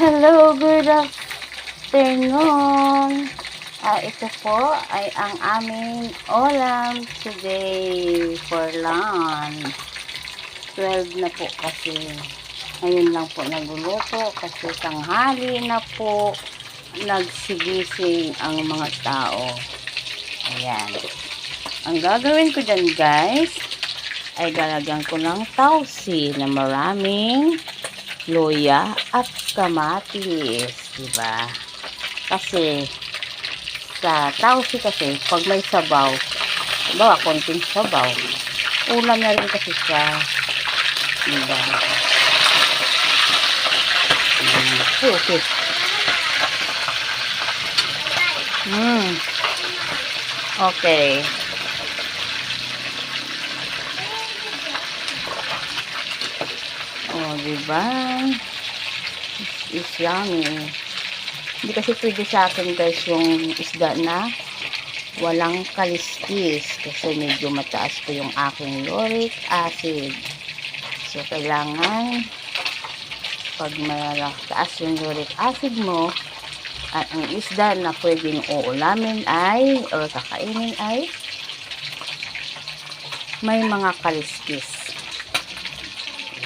Hello, good afternoon. Ito po ay ang aming ulam today for lunch. 12 na po kasi. Ngayon lang po nagluluto kasi tanghali na po nagsigising ang mga tao. Ayan. Ang gagawin ko dyan guys ay lalagyan ko ng tausi na maraming luya at kamatis, diba? Kasi sa tausi kasi pag may sabaw, diba, konting sabaw, ulam na rin kasi siya, diba? Okay. Okay. Oh, diba? Is yummy. Hindi kasi pwede sa akin guys yung isda na walang kaliskis kasi medyo mataas po yung aking uric acid. So, kailangan pag mataas yung uric acid mo at ang isda na pwedeng uulamin ay o kakainin ay may mga kaliskis.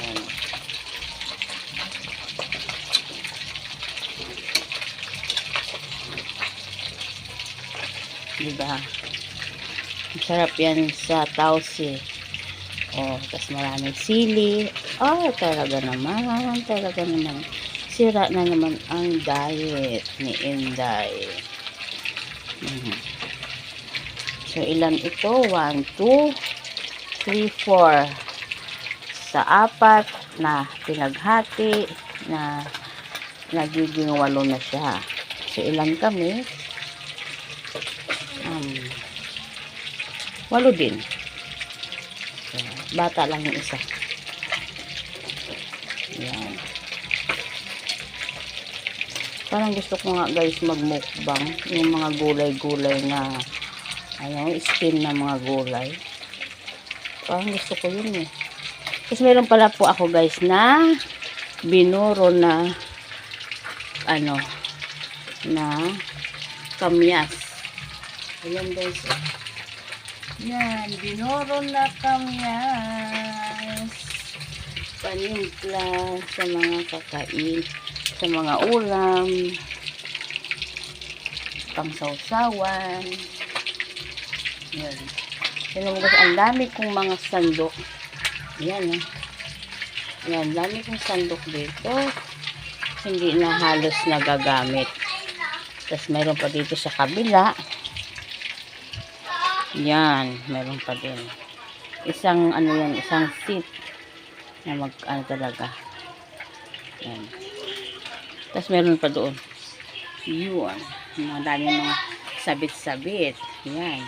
Ayan. Diba? Masarap yan sa tausi. Oh, tas maraming sili. Oh, talaga naman. Sira na naman ang diet ni Inday. So, ilan ito? 1, 2, 3, 4. Sa 4 na pinaghati na nagiging 8 na siya. So, ilan kami? 8 din. So, bata lang yung isa. Yan. Parang gusto ko nga guys magmukbang yung mga gulay-gulay na skin na mga gulay. Parang gusto ko yun eh. Tapos meron pala po ako guys na binuro na na kamyas. Ayan guys. Yan, binuro na kamyas. Panimpla sa mga kakain, sa mga ulam, pangsawsawan. Yan. Yan guys, ang dami kong mga sandok. Yan Yan, dami kong sandok dito. Hindi na halos nagagamit. Tapos mayroon pa dito sa kabila. Yan, mayroon pa din. Isang isang seat na talaga. Yan. Tapos mayroon pa doon. Yun. Mga dami mga sabit-sabit. Yan.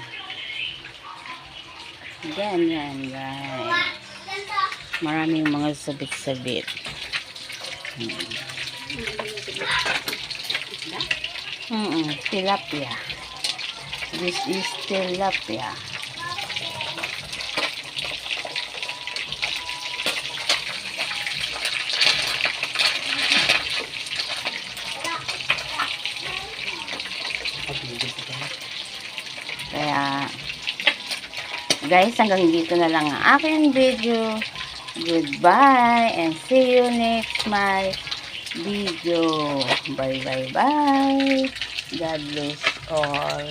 Yan, guys. Maraming mga sabit-sabit. Tilapia. This is tilapia. Kaya, guys, hanggang dito na lang ang aking video. Goodbye and see you next my video. Bye. God bless all.